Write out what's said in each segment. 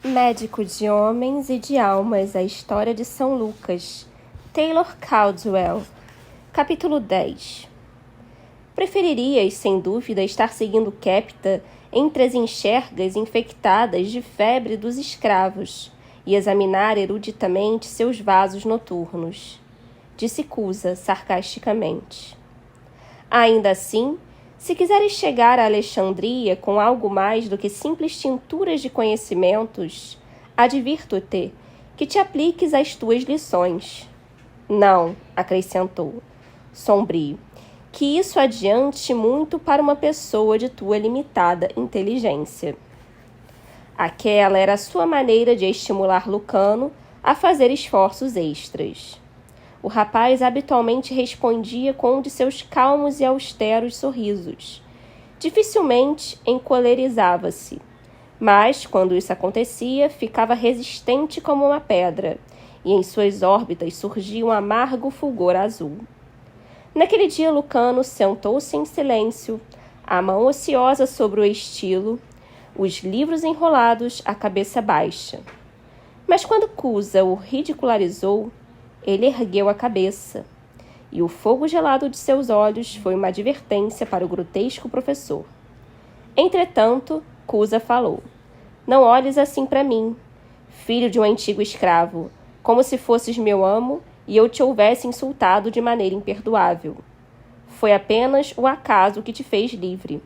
Médico de homens e de almas, a história de São Lucas, Taylor Caldwell. Capítulo 10. Preferirias, sem dúvida, estar seguindo Kepta entre as enxergas infectadas de febre dos escravos e examinar eruditamente seus vasos noturnos, disse Cusa sarcasticamente. Ainda assim, se quiseres chegar a Alexandria com algo mais do que simples tinturas de conhecimentos, advirto-te que te apliques às tuas lições. Não, acrescentou, sombrio, que isso adiante muito para uma pessoa de tua limitada inteligência. Aquela era a sua maneira de estimular Lucano a fazer esforços extras. O rapaz habitualmente respondia com um de seus calmos e austeros sorrisos. Dificilmente encolerizava-se, mas, quando isso acontecia, ficava resistente como uma pedra, e em suas órbitas surgia um amargo fulgor azul. Naquele dia, Lucano sentou-se em silêncio, a mão ociosa sobre o estilo, os livros enrolados, a cabeça baixa. Mas quando Cusa o ridicularizou, ele ergueu a cabeça, e o fogo gelado de seus olhos foi uma advertência para o grotesco professor. Entretanto, Cusa falou: Não olhes assim para mim, filho de um antigo escravo, como se fosses meu amo e eu te houvesse insultado de maneira imperdoável. Foi apenas o acaso que te fez livre.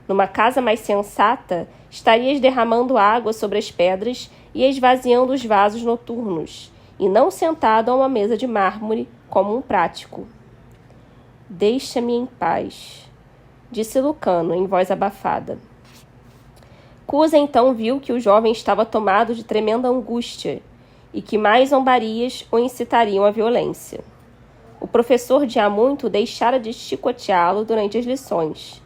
Numa casa mais sensata, estarias derramando água sobre as pedras e esvaziando os vasos noturnos, e não sentado a uma mesa de mármore como um prático. Deixa-me em paz, disse Lucano em voz abafada. Cusa então viu que o jovem estava tomado de tremenda angústia e que mais zombarias o incitariam à violência. O professor de há muito deixara de chicoteá-lo durante as lições.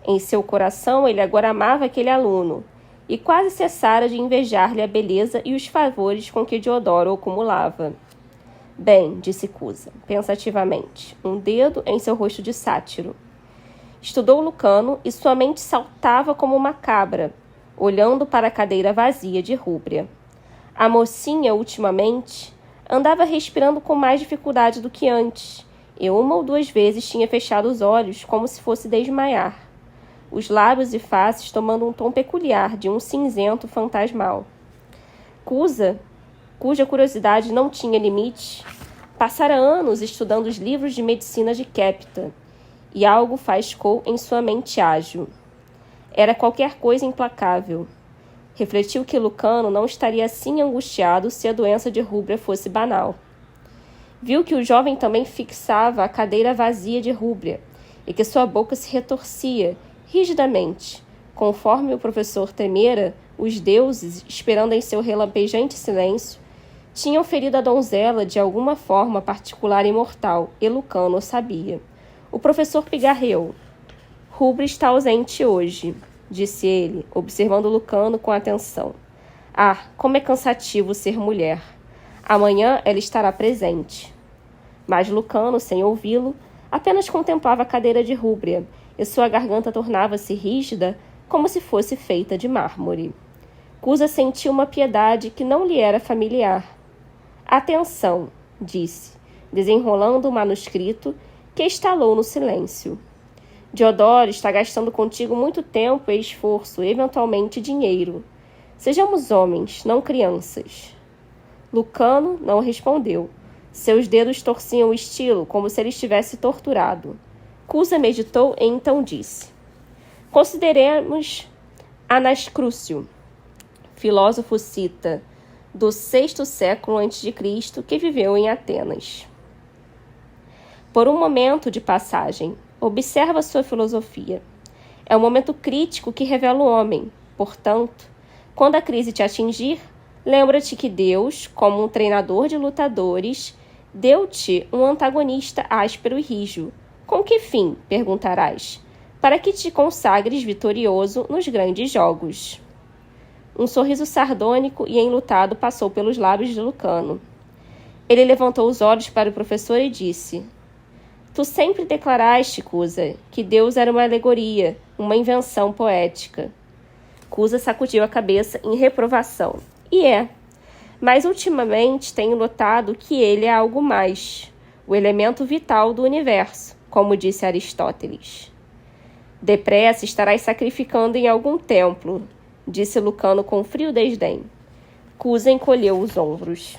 Em seu coração ele agora amava aquele aluno, e quase cessara de invejar-lhe a beleza e os favores com que Diodoro o acumulava. Bem, disse Cusa, pensativamente, um dedo em seu rosto de sátiro. Estudou Lucano e sua mente saltava como uma cabra, olhando para a cadeira vazia de Rúbria. A mocinha, ultimamente, andava respirando com mais dificuldade do que antes, e uma ou duas vezes tinha fechado os olhos como se fosse desmaiar, os lábios e faces tomando um tom peculiar de um cinzento fantasmal. Cusa, cuja curiosidade não tinha limite, passara anos estudando os livros de medicina de Kepta, e algo faiscou em sua mente ágil. Era qualquer coisa implacável. Refletiu que Lucano não estaria assim angustiado se a doença de Rúbria fosse banal. Viu que o jovem também fixava a cadeira vazia de Rúbria, e que sua boca se retorcia rigidamente. Conforme o professor temera, os deuses, esperando em seu relampejante silêncio, tinham ferido a donzela de alguma forma particular e mortal, e Lucano o sabia. O professor pigarreou. Rúbria está ausente hoje, disse ele, observando Lucano com atenção. Ah, como é cansativo ser mulher. Amanhã ela estará presente. Mas Lucano, sem ouvi-lo, apenas contemplava a cadeira de Rúbria, e sua garganta tornava-se rígida como se fosse feita de mármore. Cusa sentiu uma piedade que não lhe era familiar. Atenção, disse, desenrolando o manuscrito que estalou no silêncio. Diodoro está gastando contigo muito tempo e esforço, eventualmente dinheiro. Sejamos homens, não crianças. Lucano não respondeu. Seus dedos torciam o estilo como se ele estivesse torturado. Cusa meditou e então disse: Consideremos Anascrúcio, filósofo cita, do 6º século a.C., que viveu em Atenas. Por um momento de passagem, observa sua filosofia. É um momento crítico que revela o homem. Portanto, quando a crise te atingir, lembra-te que Deus, como um treinador de lutadores, deu-te um antagonista áspero e rijo. Com que fim, perguntarás, para que te consagres vitorioso nos grandes jogos? Um sorriso sardônico e enlutado passou pelos lábios de Lucano. Ele levantou os olhos para o professor e disse: Tu sempre declaraste, Cusa, que Deus era uma alegoria, uma invenção poética. Cusa sacudiu a cabeça em reprovação. E é. Mas ultimamente tenho notado que ele é algo mais, o elemento vital do universo, como disse Aristóteles. Depressa estarás sacrificando em algum templo, disse Lucano com frio desdém. Cusa encolheu os ombros.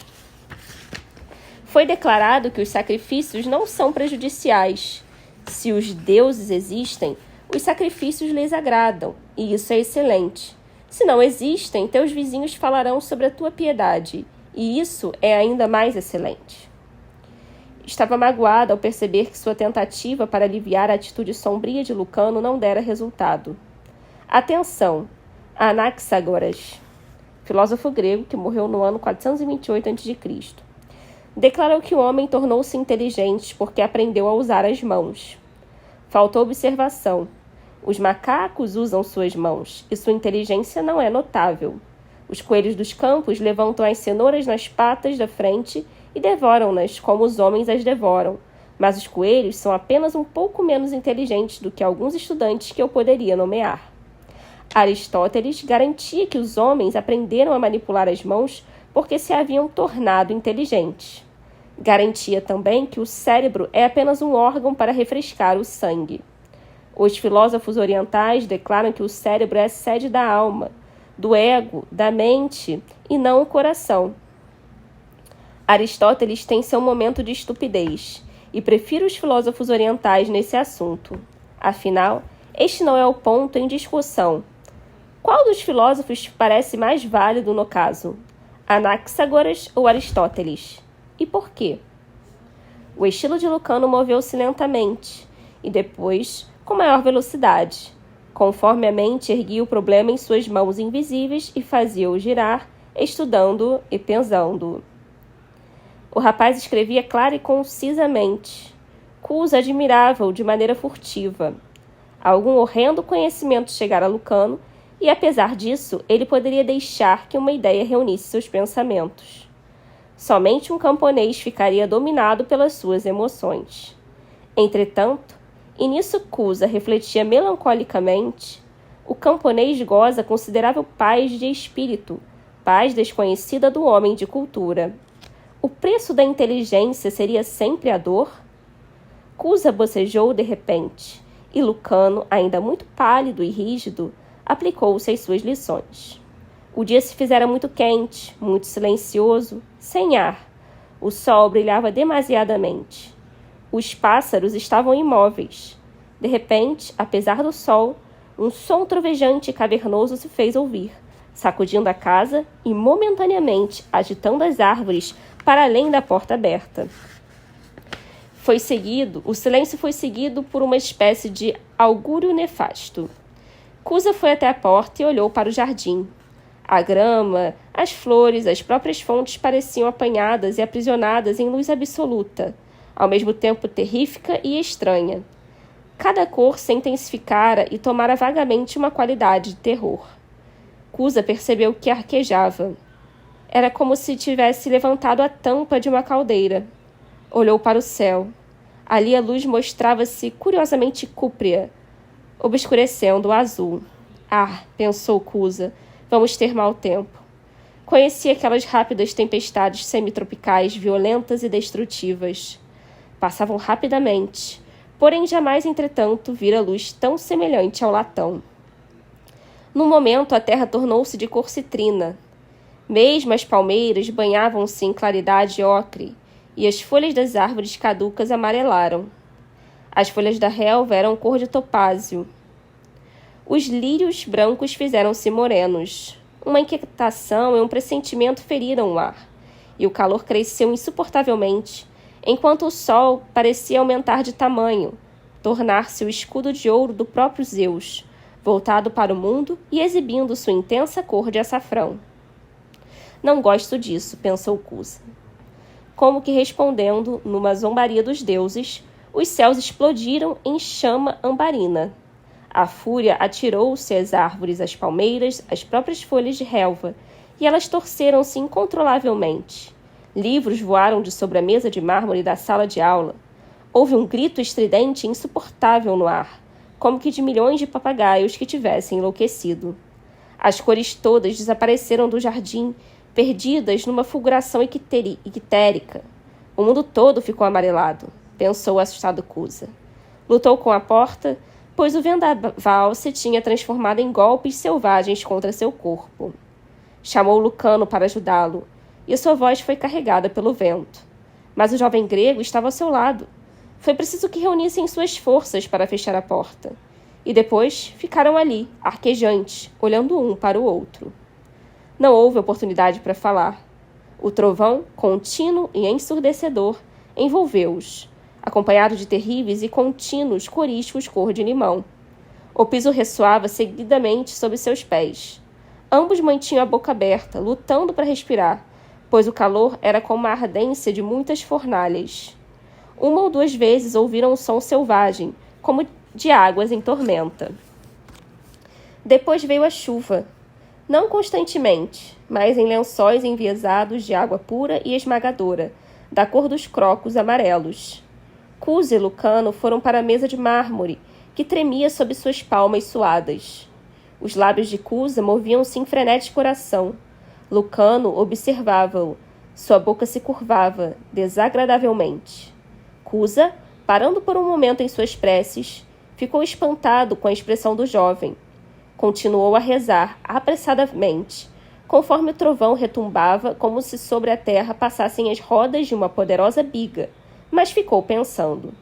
Foi declarado que os sacrifícios não são prejudiciais. Se os deuses existem, os sacrifícios lhes agradam, e isso é excelente. Se não existem, teus vizinhos falarão sobre a tua piedade, e isso é ainda mais excelente. Estava magoada ao perceber que sua tentativa para aliviar a atitude sombria de Lucano não dera resultado. Atenção! Anaxágoras, filósofo grego que morreu no ano 428 a.C., declarou que o homem tornou-se inteligente porque aprendeu a usar as mãos. Faltou observação. Os macacos usam suas mãos, e sua inteligência não é notável. Os coelhos dos campos levantam as cenouras nas patas da frente e devoram-nas como os homens as devoram, mas os coelhos são apenas um pouco menos inteligentes do que alguns estudantes que eu poderia nomear. Aristóteles garantia que os homens aprenderam a manipular as mãos porque se haviam tornado inteligentes. Garantia também que o cérebro é apenas um órgão para refrescar o sangue. Os filósofos orientais declaram que o cérebro é a sede da alma, do ego, da mente e não o coração. Aristóteles tem seu momento de estupidez e prefiro os filósofos orientais nesse assunto. Afinal, este não é o ponto em discussão. Qual dos filósofos parece mais válido no caso? Anaxágoras ou Aristóteles? E por quê? O estilo de Lucano moveu-se lentamente e depois com maior velocidade, conforme a mente erguia o problema em suas mãos invisíveis e fazia-o girar, estudando e pensando. O rapaz escrevia clara e concisamente. Cusa admirava-o de maneira furtiva. Algum horrendo conhecimento chegara a Lucano e, apesar disso, ele poderia deixar que uma ideia reunisse seus pensamentos. Somente um camponês ficaria dominado pelas suas emoções. Entretanto, e nisso Cusa refletia melancolicamente, o camponês goza considerável paz de espírito, paz desconhecida do homem de cultura. O preço da inteligência seria sempre a dor? Cusa bocejou de repente, e Lucano, ainda muito pálido e rígido, aplicou-se às suas lições. O dia se fizera muito quente, muito silencioso, sem ar. O sol brilhava demasiadamente. Os pássaros estavam imóveis. De repente, apesar do sol, um som trovejante e cavernoso se fez ouvir, sacudindo a casa e, momentaneamente, agitando as árvores para além da porta aberta. O silêncio foi seguido por uma espécie de augúrio nefasto. Cusa foi até a porta e olhou para o jardim. A grama, as flores, as próprias fontes pareciam apanhadas e aprisionadas em luz absoluta, ao mesmo tempo terrífica e estranha. Cada cor se intensificara e tomara vagamente uma qualidade de terror. Cusa percebeu que arquejava. Era como se tivesse levantado a tampa de uma caldeira. Olhou para o céu. Ali a luz mostrava-se curiosamente cúprea, obscurecendo o azul. Ah, pensou Cusa, vamos ter mau tempo. Conhecia aquelas rápidas tempestades semitropicais, violentas e destrutivas. Passavam rapidamente, porém jamais, entretanto, vira luz tão semelhante ao latão. Num momento, a terra tornou-se de cor citrina. Mesmo as palmeiras banhavam-se em claridade ocre, e as folhas das árvores caducas amarelaram. As folhas da relva eram cor de topázio. Os lírios brancos fizeram-se morenos. Uma inquietação e um pressentimento feriram o ar, e o calor cresceu insuportavelmente, enquanto o sol parecia aumentar de tamanho, tornar-se o escudo de ouro do próprio Zeus, voltado para o mundo e exibindo sua intensa cor de açafrão. Não gosto disso, pensou Cusa. Como que respondendo, numa zombaria dos deuses, os céus explodiram em chama ambarina. A fúria atirou-se às árvores, às palmeiras, às próprias folhas de relva, e elas torceram-se incontrolavelmente. Livros voaram de sobre a mesa de mármore da sala de aula. Houve um grito estridente e insuportável no ar, como que de milhões de papagaios que tivessem enlouquecido. As cores todas desapareceram do jardim, perdidas numa fulguração ictérica. O mundo todo ficou amarelado, pensou o assustado Cusa. Lutou com a porta, pois o vendaval se tinha transformado em golpes selvagens contra seu corpo. Chamou Lucano para ajudá-lo, e sua voz foi carregada pelo vento. Mas o jovem grego estava ao seu lado. Foi preciso que reunissem suas forças para fechar a porta. E depois ficaram ali, arquejantes, olhando um para o outro. Não houve oportunidade para falar. O trovão, contínuo e ensurdecedor, envolveu-os, acompanhado de terríveis e contínuos coriscos cor de limão. O piso ressoava seguidamente sob seus pés. Ambos mantinham a boca aberta, lutando para respirar, pois o calor era como a ardência de muitas fornalhas. Uma ou duas vezes ouviram um som selvagem, como de águas em tormenta. Depois veio a chuva, não constantemente, mas em lençóis enviesados de água pura e esmagadora, da cor dos crocos amarelos. Cusa e Lucano foram para a mesa de mármore, que tremia sob suas palmas suadas. Os lábios de Cusa moviam-se em frenético oração. Lucano observava-o. Sua boca se curvava, desagradavelmente. Cusa, parando por um momento em suas preces, ficou espantado com a expressão do jovem. Continuou a rezar, apressadamente, conforme o trovão retumbava como se sobre a terra passassem as rodas de uma poderosa biga, mas ficou pensando.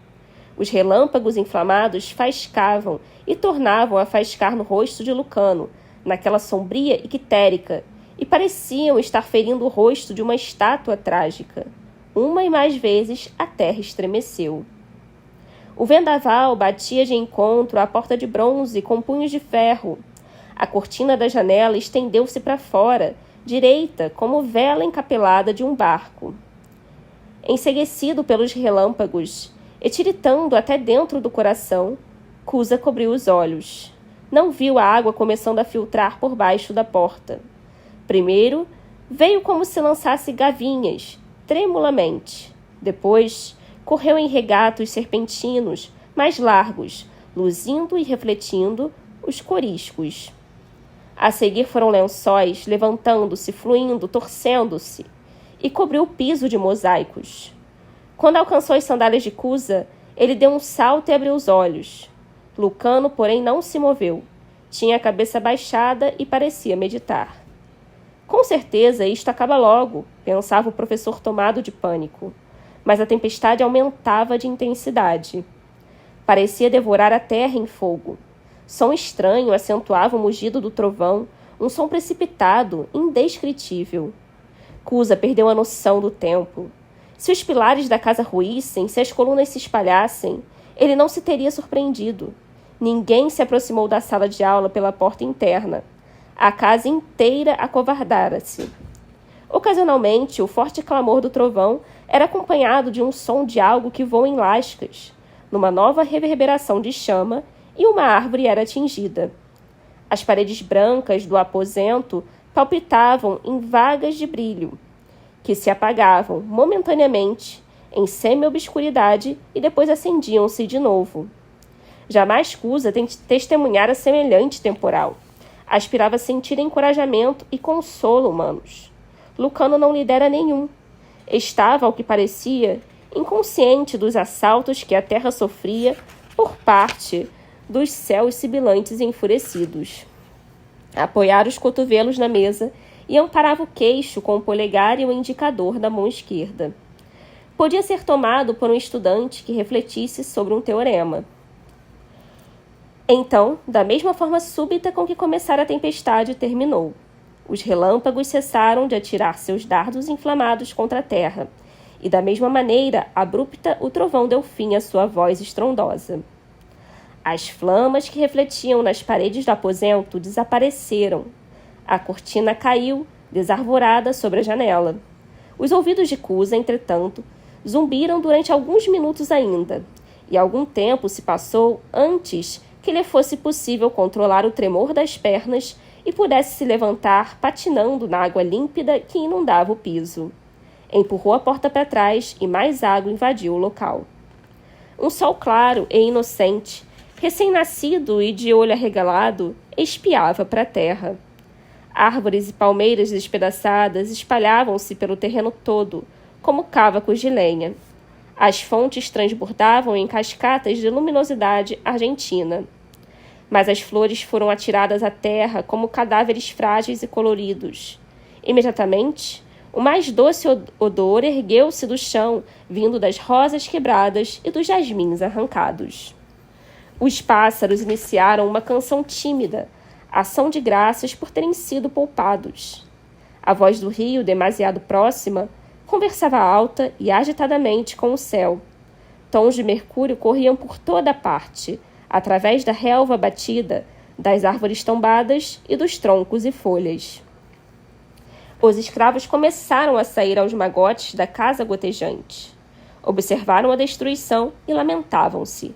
Os relâmpagos inflamados faiscavam e tornavam a faiscar no rosto de Lucano, naquela sombria ictérica, e pareciam estar ferindo o rosto de uma estátua trágica. Uma e mais vezes a terra estremeceu. O vendaval batia de encontro à porta de bronze com punhos de ferro. A cortina da janela estendeu-se para fora, direita, como vela encapelada de um barco. Enceguecido pelos relâmpagos, e tiritando até dentro do coração, Cusa cobriu os olhos. Não viu a água começando a filtrar por baixo da porta. Primeiro, veio como se lançasse gavinhas, tremulamente. Depois, correu em regatos serpentinos, mais largos, luzindo e refletindo os coriscos. A seguir foram lençóis, levantando-se, fluindo, torcendo-se, e cobriu o piso de mosaicos. Quando alcançou as sandálias de Cusa, ele deu um salto e abriu os olhos. Lucano, porém, não se moveu. Tinha a cabeça baixada e parecia meditar. Com certeza, isto acaba logo, pensava o professor tomado de pânico. Mas a tempestade aumentava de intensidade. Parecia devorar a terra em fogo. Som estranho acentuava o mugido do trovão, um som precipitado, indescritível. Cusa perdeu a noção do tempo. Se os pilares da casa ruíssem, se as colunas se espalhassem, ele não se teria surpreendido. Ninguém se aproximou da sala de aula pela porta interna. A casa inteira acovardara-se. Ocasionalmente, o forte clamor do trovão era acompanhado de um som de algo que voa em lascas, numa nova reverberação de chama, e uma árvore era atingida. As paredes brancas do aposento palpitavam em vagas de brilho, que se apagavam momentaneamente em semi-obscuridade e depois acendiam-se de novo. Jamais Cusa testemunhara semelhante temporal. Aspirava a sentir encorajamento e consolo humanos. Lucano não lhe dera nenhum. Estava, ao que parecia, inconsciente dos assaltos que a terra sofria por parte dos céus sibilantes e enfurecidos. Apoiara os cotovelos na mesa e amparava o queixo com o polegar e o indicador da mão esquerda. Podia ser tomado por um estudante que refletisse sobre um teorema. Então, da mesma forma súbita com que começara a tempestade, terminou. Os relâmpagos cessaram de atirar seus dardos inflamados contra a terra, e da mesma maneira abrupta o trovão deu fim à sua voz estrondosa. As flamas que refletiam nas paredes do aposento desapareceram. A cortina caiu, desarvorada, sobre a janela. Os ouvidos de Cusa, entretanto, zumbiram durante alguns minutos ainda, e algum tempo se passou antes que lhe fosse possível controlar o tremor das pernas e pudesse se levantar patinando na água límpida que inundava o piso. Empurrou a porta para trás e mais água invadiu o local. Um sol claro e inocente, recém-nascido e de olho arregalado, espiava para a terra. Árvores e palmeiras despedaçadas espalhavam-se pelo terreno todo, como cávacos de lenha. As fontes transbordavam em cascatas de luminosidade argentina. Mas as flores foram atiradas à terra como cadáveres frágeis e coloridos. Imediatamente, o mais doce odor ergueu-se do chão, vindo das rosas quebradas e dos jasmins arrancados. Os pássaros iniciaram uma canção tímida, ação de graças por terem sido poupados. A voz do rio, demasiado próxima, conversava alta e agitadamente com o céu. Tons de mercúrio corriam por toda a parte, através da relva batida, das árvores tombadas e dos troncos e folhas. Os escravos começaram a sair aos magotes da casa gotejante. Observaram a destruição e lamentavam-se.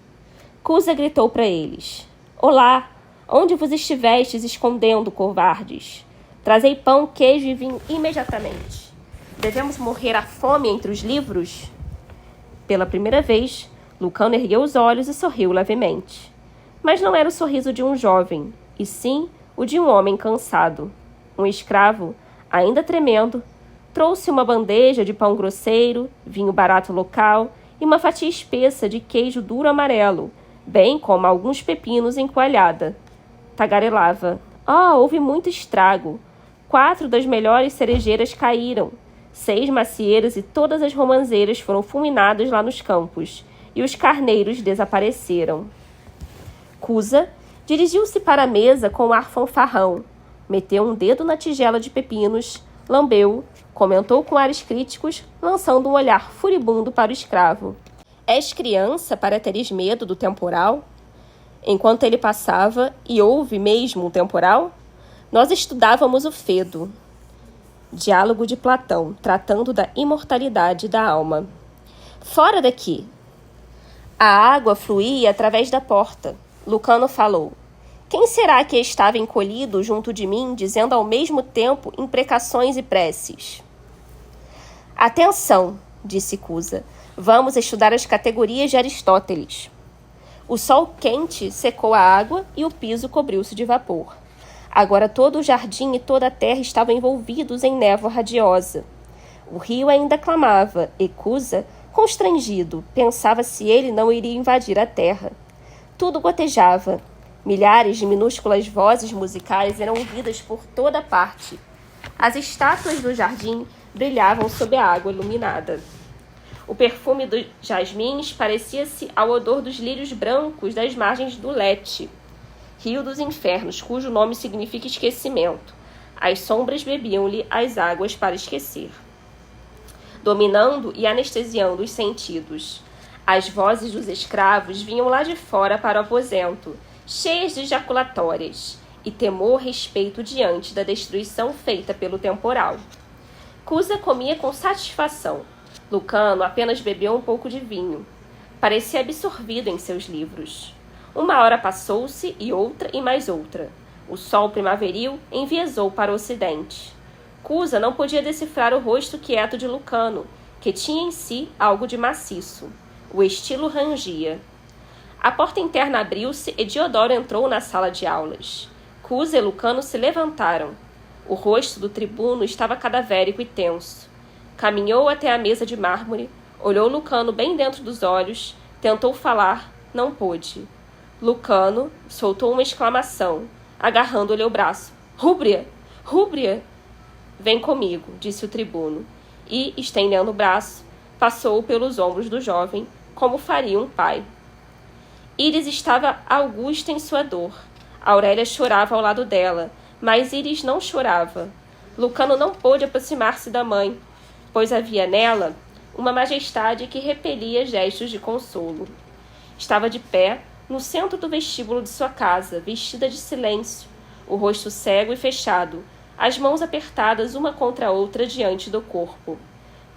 Cusa gritou para eles: Olá! Onde vos estivestes escondendo, covardes? Trazei pão, queijo e vinho imediatamente. Devemos morrer à fome entre os livros? Pela primeira vez, Lucano ergueu os olhos e sorriu levemente. Mas não era o sorriso de um jovem, e sim o de um homem cansado. Um escravo, ainda tremendo, trouxe uma bandeja de pão grosseiro, vinho barato local e uma fatia espessa de queijo duro amarelo, bem como alguns pepinos em coalhada. Tagarelava: houve muito estrago. 4 das melhores cerejeiras caíram. 6 macieiras e todas as romãzeiras foram fulminadas lá nos campos, e os carneiros desapareceram. Cusa dirigiu-se para a mesa com um ar fanfarrão. Meteu um dedo na tigela de pepinos, lambeu, comentou com ares críticos, lançando um olhar furibundo para o escravo. És criança para teres medo do temporal? Enquanto ele passava, e houve mesmo um temporal, nós estudávamos o Fedo. Diálogo de Platão, tratando da imortalidade da alma. Fora daqui! A água fluía através da porta. Lucano falou. Quem será que estava encolhido junto de mim, dizendo ao mesmo tempo imprecações e preces? Atenção, disse Cusa. Vamos estudar as categorias de Aristóteles. O sol quente secou a água e o piso cobriu-se de vapor. Agora todo o jardim e toda a terra estavam envolvidos em névoa radiosa. O rio ainda clamava e Cusa, constrangido, pensava se ele não iria invadir a terra. Tudo gotejava. Milhares de minúsculas vozes musicais eram ouvidas por toda parte. As estátuas do jardim brilhavam sob a água iluminada. O perfume dos jasmins parecia-se ao odor dos lírios brancos das margens do Lete, rio dos infernos, cujo nome significa esquecimento. As sombras bebiam-lhe as águas para esquecer. Dominando e anestesiando os sentidos, as vozes dos escravos vinham lá de fora para o aposento, cheias de jaculatórias, e temor respeito diante da destruição feita pelo temporal. Cusa comia com satisfação. Lucano apenas bebeu um pouco de vinho. Parecia absorvido em seus livros. Uma hora passou-se e outra e mais outra. O sol primaveril enviesou para o ocidente. Cusa não podia decifrar o rosto quieto de Lucano, que tinha em si algo de maciço. O estilo rangia. A porta interna abriu-se e Diodoro entrou na sala de aulas. Cusa e Lucano se levantaram. O rosto do tribuno estava cadavérico e tenso. Caminhou até a mesa de mármore, olhou Lucano bem dentro dos olhos, tentou falar, não pôde. Lucano soltou uma exclamação, agarrando-lhe o braço. Rúbria! Rúbria! Vem comigo, disse o tribuno, e, estendendo o braço, passou-o pelos ombros do jovem, como faria um pai. Íris estava augusta em sua dor. Aurélia chorava ao lado dela, mas Íris não chorava. Lucano não pôde aproximar-se da mãe, pois havia nela uma majestade que repelia gestos de consolo. Estava de pé, no centro do vestíbulo de sua casa, vestida de silêncio, o rosto cego e fechado, as mãos apertadas uma contra a outra diante do corpo.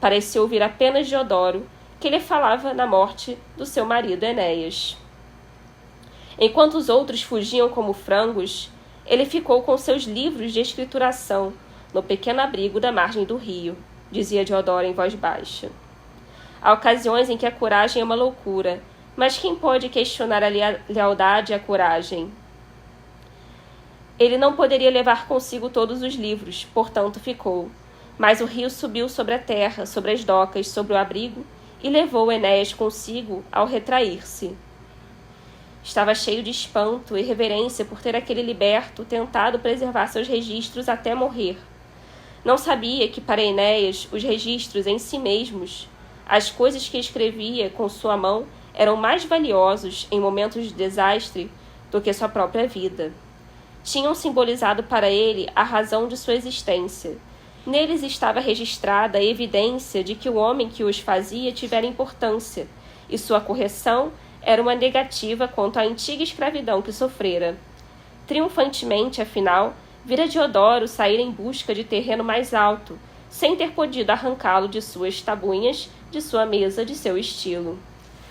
Parecia ouvir apenas Diodoro, que lhe falava na morte do seu marido Enéas. Enquanto os outros fugiam como frangos, ele ficou com seus livros de escrituração no pequeno abrigo da margem do rio, dizia Diodoro em voz baixa. Há ocasiões em que a coragem é uma loucura, mas quem pode questionar a lealdade e a coragem? Ele não poderia levar consigo todos os livros, portanto ficou. Mas o rio subiu sobre a terra, sobre as docas, sobre o abrigo, e levou Enéas consigo ao retrair-se. Estava cheio de espanto e reverência por ter aquele liberto tentado preservar seus registros até morrer. Não sabia que para Enéas os registros em si mesmos, as coisas que escrevia com sua mão, eram mais valiosos em momentos de desastre do que sua própria vida. Tinham simbolizado para ele a razão de sua existência. Neles estava registrada a evidência de que o homem que os fazia tivera importância, e sua correção era uma negativa quanto à antiga escravidão que sofrera. Triunfantemente, afinal, vira Diodoro sair em busca de terreno mais alto, sem ter podido arrancá-lo de suas tabuinhas, de sua mesa, de seu estilo.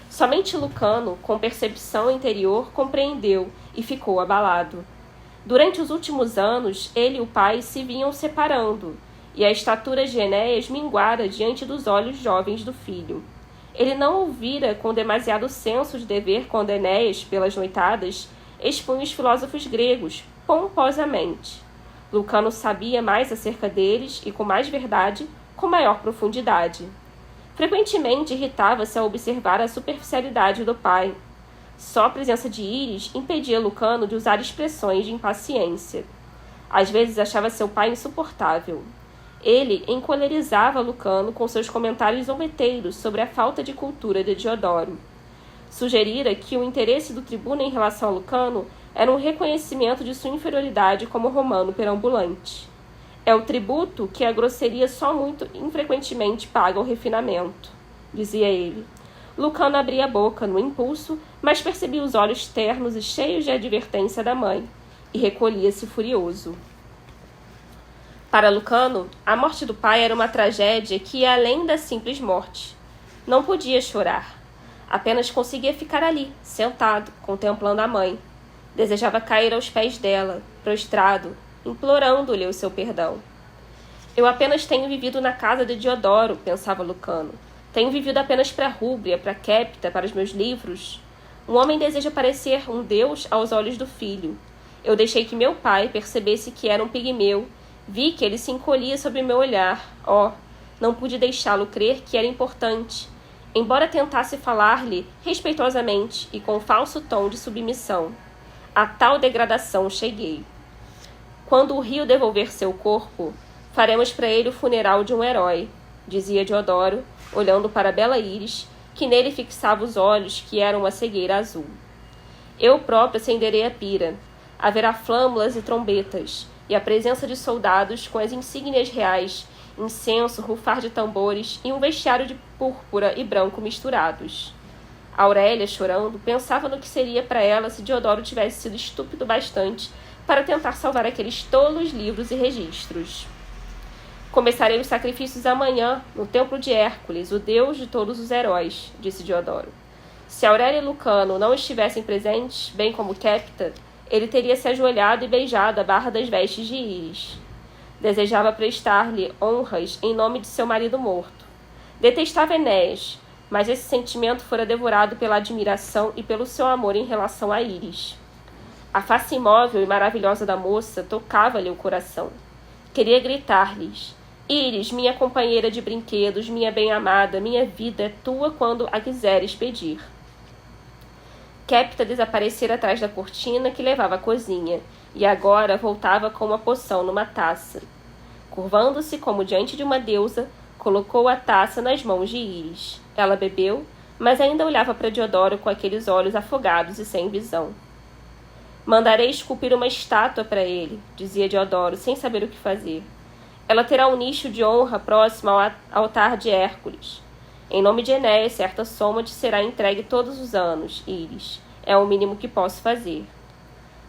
Somente Lucano, com percepção interior, compreendeu e ficou abalado. Durante os últimos anos, ele e o pai se vinham separando, e a estatura de Enéas minguara diante dos olhos jovens do filho. Ele não ouvira com demasiado senso de dever quando Enéas, pelas noitadas, expunha os filósofos gregos, pomposamente. Lucano sabia mais acerca deles e, com mais verdade, com maior profundidade. Frequentemente irritava-se ao observar a superficialidade do pai. Só a presença de Íris impedia Lucano de usar expressões de impaciência. Às vezes achava seu pai insuportável. Ele encolerizava Lucano com seus comentários zombeteiros sobre a falta de cultura de Diodoro. Sugerira que o interesse do tribuno em relação a Lucano era um reconhecimento de sua inferioridade como romano perambulante. É o tributo que a grosseria só muito infrequentemente paga ao refinamento, dizia ele. Lucano abria a boca no impulso, mas percebia os olhos ternos e cheios de advertência da mãe, e recolhia-se furioso. Para Lucano, a morte do pai era uma tragédia que ia além da simples morte. Não podia chorar. Apenas conseguia ficar ali, sentado, contemplando a mãe. Desejava cair aos pés dela, prostrado, implorando-lhe o seu perdão. Eu apenas tenho vivido na casa de Diodoro, pensava Lucano. Tenho vivido apenas para Rúbria, para Quépta, para os meus livros. Um homem deseja parecer um deus aos olhos do filho. Eu deixei que meu pai percebesse que era um pigmeu. Vi que ele se encolhia sob meu olhar. Oh, não pude deixá-lo crer que era importante, embora tentasse falar-lhe respeitosamente e com falso tom de submissão. A tal degradação cheguei. Quando o rio devolver seu corpo, faremos para ele o funeral de um herói, dizia Diodoro, olhando para a bela Íris, que nele fixava os olhos, que eram uma cegueira azul. Eu próprio acenderei a pira. Haverá flâmulas e trombetas, e a presença de soldados com as insígnias reais, incenso, rufar de tambores e um vestiário de púrpura e branco misturados. Aurélia, chorando, pensava no que seria para ela se Diodoro tivesse sido estúpido bastante para tentar salvar aqueles tolos livros e registros. Começarei os sacrifícios amanhã, no templo de Hércules, o deus de todos os heróis, disse Diodoro. Se Aurélia e Lucano não estivessem presentes, bem como Quépta, ele teria se ajoelhado e beijado a barra das vestes de Íris. Desejava prestar-lhe honras em nome de seu marido morto. Detestava Enéas, mas esse sentimento fora devorado pela admiração e pelo seu amor em relação a Íris. A face imóvel e maravilhosa da moça tocava-lhe o coração. Queria gritar-lhes: Íris, minha companheira de brinquedos, minha bem-amada, minha vida é tua quando a quiseres pedir. Quépta desaparecera atrás da cortina que levava à cozinha, e agora voltava com uma poção numa taça. Curvando-se como diante de uma deusa, colocou a taça nas mãos de Íris. Ela bebeu, mas ainda olhava para Diodoro com aqueles olhos afogados e sem visão. Mandarei esculpir uma estátua para ele, dizia Diodoro, sem saber o que fazer. Ela terá um nicho de honra próximo ao altar de Hércules. Em nome de Enéas, certa soma te será entregue todos os anos, Íris. É o mínimo que posso fazer.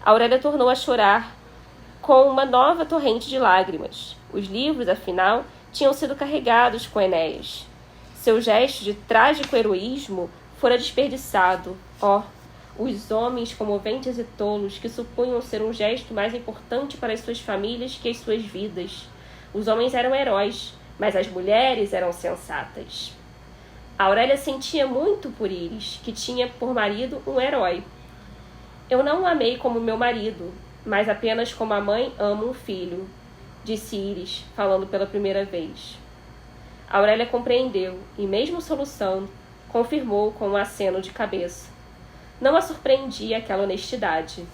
Aurélia tornou a chorar com uma nova torrente de lágrimas. Os livros, afinal, tinham sido carregados com Enéas. Seu gesto de trágico heroísmo fora desperdiçado. Oh, os homens comoventes e tolos que supunham ser um gesto mais importante para as suas famílias que as suas vidas. Os homens eram heróis, mas as mulheres eram sensatas. Aurélia sentia muito por Íris, que tinha por marido um herói. Eu não o amei como meu marido, mas apenas como a mãe ama um filho, disse Íris, falando pela primeira vez. Aurélia compreendeu e, mesmo soluçando, confirmou com um aceno de cabeça. Não a surpreendia aquela honestidade.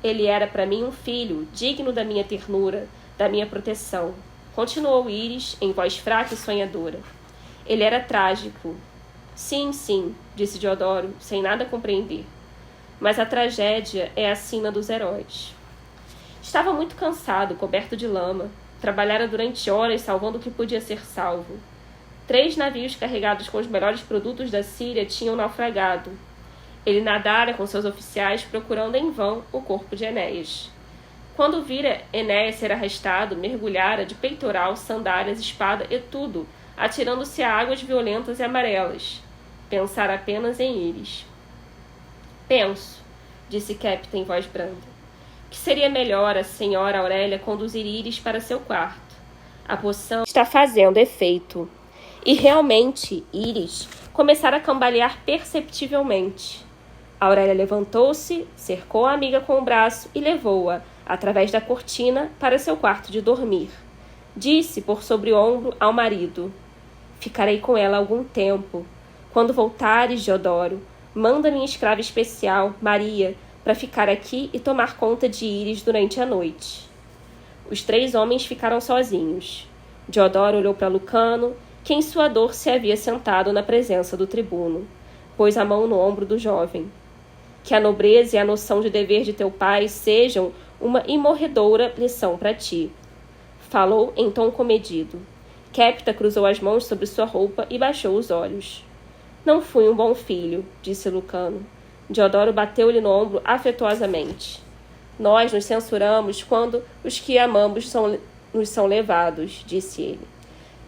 Ele era para mim um filho, digno da minha ternura, da minha proteção, continuou Íris em voz fraca e sonhadora. Ele era trágico. Sim, sim, disse Diodoro, sem nada compreender. Mas a tragédia é a sina dos heróis. Estava muito cansado, coberto de lama. Trabalhara durante horas salvando o que podia ser salvo. 3 navios carregados com os melhores produtos da Síria tinham naufragado. Ele nadara com seus oficiais procurando em vão o corpo de Enéas. Quando vira Enéas ser arrastado, mergulhara de peitoral, sandálias, espada e tudo, atirando-se a águas violentas e amarelas. Pensara apenas em Íris. Penso, disse Capita em voz branda, que seria melhor a senhora Aurélia conduzir Íris para seu quarto. A poção está fazendo efeito. E realmente, Íris começara a cambalear perceptivelmente. Aurélia levantou-se, cercou a amiga com o braço e levou-a, através da cortina, para seu quarto de dormir. Disse, por sobre o ombro, ao marido: ficarei com ela algum tempo. Quando voltares, Diodoro, manda minha escrava especial, Maria, para ficar aqui e tomar conta de Íris durante a noite. Os 3 homens ficaram sozinhos. Diodoro olhou para Lucano, que em sua dor se havia sentado na presença do tribuno. Pôs a mão no ombro do jovem. Que a nobreza e a noção de dever de teu pai sejam uma imorredoura lição para ti. Falou em tom comedido. Capita cruzou as mãos sobre sua roupa e baixou os olhos. Não fui um bom filho, disse Lucano. Diodoro bateu-lhe no ombro afetuosamente. Nós nos censuramos quando os que amamos nos são levados, disse ele.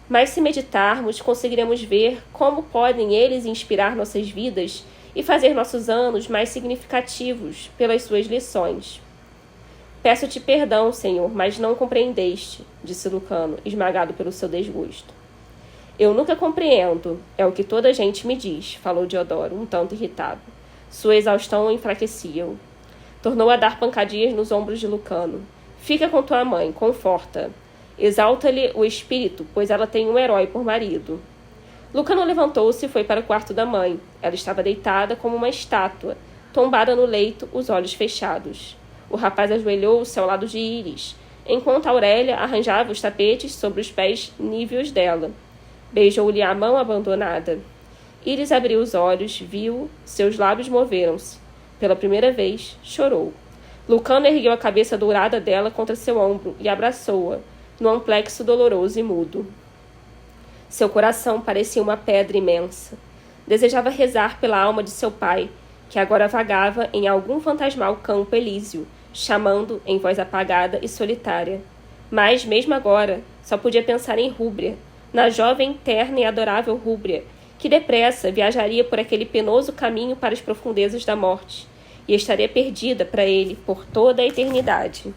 Mas se meditarmos, conseguiremos ver como podem eles inspirar nossas vidas e fazer nossos anos mais significativos pelas suas lições. Peço-te perdão, Senhor, mas não compreendeste, disse Lucano, esmagado pelo seu desgosto. Eu nunca compreendo, é o que toda a gente me diz, falou Diodoro, um tanto irritado. Sua exaustão o enfraquecia-o. Tornou a dar pancadinhas nos ombros de Lucano. Fica com tua mãe, conforta. Exalta-lhe o espírito, pois ela tem um herói por marido. Lucano levantou-se e foi para o quarto da mãe. Ela estava deitada como uma estátua, tombada no leito, os olhos fechados. O rapaz ajoelhou-se ao lado de Íris, enquanto Aurélia arranjava os tapetes sobre os pés níveos dela. Beijou-lhe a mão abandonada. Íris abriu os olhos, viu, seus lábios moveram-se. Pela primeira vez, chorou. Lucano ergueu a cabeça dourada dela contra seu ombro e abraçou-a, num amplexo doloroso e mudo. Seu coração parecia uma pedra imensa. Desejava rezar pela alma de seu pai, que agora vagava em algum fantasmal campo elísio, chamando em voz apagada e solitária. Mas, mesmo agora, só podia pensar em Rúbria, na jovem, terna e adorável Rúbria, que depressa viajaria por aquele penoso caminho para as profundezas da morte, e estaria perdida para ele por toda a eternidade.